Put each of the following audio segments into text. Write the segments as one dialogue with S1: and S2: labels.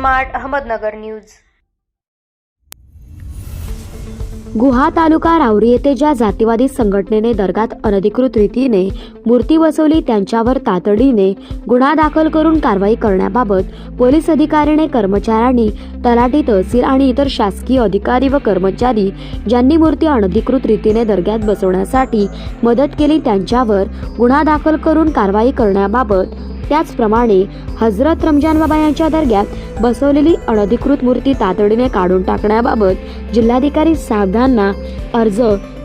S1: Smart Ahmednagar news.
S2: गुहा तालुका राहुरी येथे ज्या जातीवादी संघटनेने दर्गात अनधिकृत रीतीने मूर्ती बसवली त्यांच्यावर तातडीने गुन्हा दाखल करून कारवाई करण्याबाबत पोलीस अधिकाऱ्याने कर्मचाऱ्यांनी, तलाठी, तहसील आणि इतर शासकीय अधिकारी व कर्मचारी ज्यांनी मूर्ती अनधिकृत रीतीने दर्ग्यात बसवण्यासाठी मदत केली त्यांच्यावर गुन्हा दाखल करून कारवाई करण्याबाबत, त्याचप्रमाणे हजरत रमजान बाबा यांच्या दर्ग्यात बसवलेली अनधिकृत मूर्ती तातडीने काढून टाकण्याबाबत जिल्हाधिकारी साहेबांना अर्ज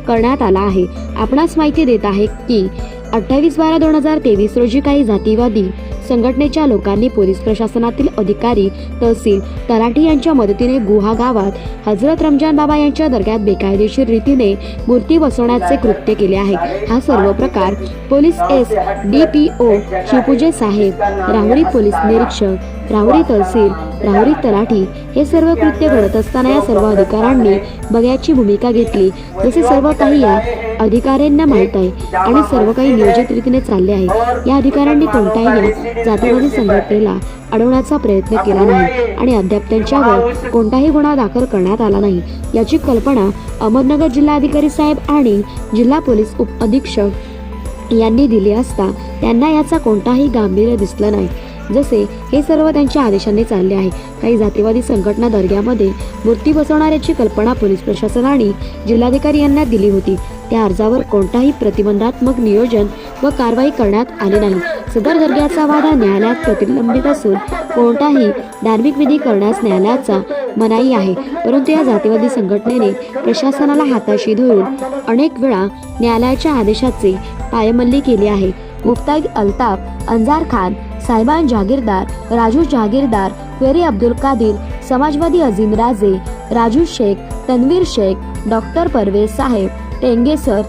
S2: करण्यात आला आहे। आपणास माहिती देत आहे की 28/12/2023 रोजी काही जातीवादी संघटनेच्या लोकांनी पोलीस प्रशासनातील अधिकारी, तहसील, तलाठी यांच्या मदतीने गुहा गावात हजरत रमजान बाबा यांच्या दर्ग्यात बेकायदेशीर रीतीने मूर्ती बसवण्याचे कृत्य केले आहे। हा सर्व प्रकार पोलीस SDPO शिवपूजे साहेब, राहुरी पोलीस निरीक्षक, राहुरी तहसील, राहुरी तलाठी हे सर्व कृत्य घडत असताना या सर्व अधिकाऱ्यांनी बघ्याची भूमिका घेतली। जसे सर्व काही या अधिकाऱ्यांना माहीत आहे आणि सर्व काही नियोजित रीतीने चालले आहे। या अधिकाऱ्यांनी कोणत्याही जातीवादी संघटनेला अडवण्याचा प्रयत्न केला नाही आणि अद्याप त्यांच्यावर कोणताही गुन्हा दाखल करण्यात आला नाही। याची कल्पना अहमदनगर जिल्हाधिकारी साहेब आणि जिल्हा पोलीस उप अधीक्षक यांनी दिली असता त्यांना याचा कोणताही गांभीर्य दिसलं नाही। जसे हे सर्व त्यांच्या आदेशाने चालले आहे। काही जातीवादी संघटना दर्ग्यामध्ये मूर्ती बसवणाऱ्याची कल्पना पोलीस प्रशासनाने जिल्हाधिकारी यांना दिली होती। त्या अर्जावर कोणताही प्रतिबंधात्मक नियोजन व कारवाई करण्यात आली नाही। सदर दर्ग्याचा वादा न्यायालयात प्रतिलंबित असून कोणताही धार्मिक विधी करण्यास न्यायालयाचा मनाई आहे। परंतु या जातीवादी संघटनेने प्रशासनाला हाताशी धरून अनेक वेळा न्यायालयाच्या आदेशाचे पायमल्ली केली आहे। मुफ्ताई अल्ताफ, अंजार खान, साहिबान जागीरदार, राजू जागीरदार, फेरी अब्दुल कादिर, समाजवादी अजीम राजे, राजू शेख, तन्वीर शेख, डॉक्टर परवेज साहेब, टेंगे सर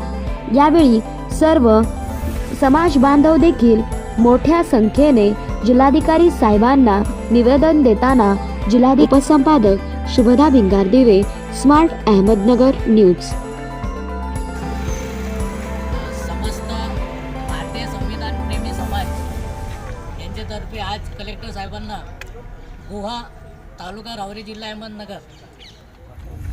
S2: यावेळी सर्व समाज बांधव देखील मोठ्या संख्येने जिल्हाधिकारी साहेबांना निवेदन देताना जिल्हाधिकारी उपसंपादक शुभदा भिंगार दिवे, स्मार्ट अहमदनगर न्यूज।
S3: समस्त भारतीय संविधान प्रेमी समाज यांच्यातर्फे आज कलेक्टर साहेबांना गुहा तालुका राहुरी जिल्हा अहमदनगर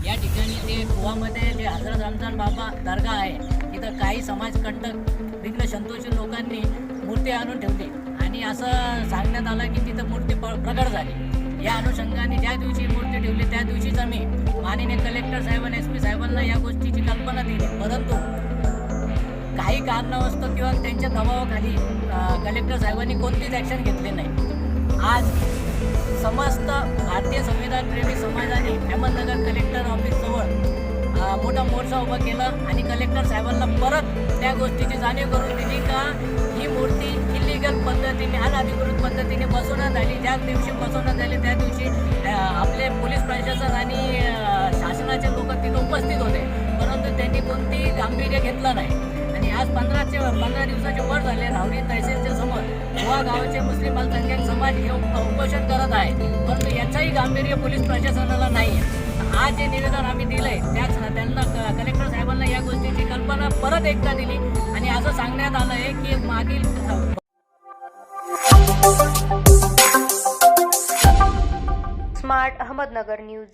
S3: या ठिकाणी ते गुहामध्ये जे हजरत रमजान बाबा दर्गा आहे तिथं काही समाजकंटक विघ्न संतोषी लोकांनी मूर्ती आणून ठेवली आणि असं सांगण्यात आलं की तिथं मूर्ती प्रकट झाली। या अनुषंगाने ज्या दिवशी मूर्ती ठेवली त्या दिवशीच आम्ही माननीय कलेक्टर साहेबांना SP साहेबांना या गोष्टीची कल्पना दिली, परंतु काही कारणावस्तव किंवा त्यांच्या दबावाखाली कलेक्टर साहेबांनी कोणतीच ॲक्शन घेतली नाही। आज समस्त भारतीय संविधान प्रेमी समाजाने अहमदनगर कलेक्टर ऑफिसजवळ मोठा मोर्चा उभा केला आणि कलेक्टर साहेबांना परत त्या गोष्टीची जाणीव करून दिली का ही मूर्ती इलिगल पद्धतीने अनधिकृत पद्धतीने बसवण्यात आली। ज्या दिवशी बसवण्यात आली त्या दिवशी आपले पोलीस प्रशासन आणि शासनाचे लोक तिथे उपस्थित होते, परंतु त्यांनी कोणतीही गांभीर्य घेतलं नाही। आणि आज 15 दिवसाचे वर झाले राहुरी तहसीलच्या समोर गुहा गावाचे मुस्लिम अल्पसंख्याक समाज हे उपोषण करत आहे, परंतु याचाही गांभीर्य पोलीस प्रशासनाला नाही आहे। आज जे निवेदन आम्ही दिलंय त्यांना कलेक्टर साहेबांना या गोष्टीची कल्पना परत एकदा दिली आणि असं सांगण्यात आलं आहे की मागील
S1: स्मार्ट अहमदनगर न्यूज।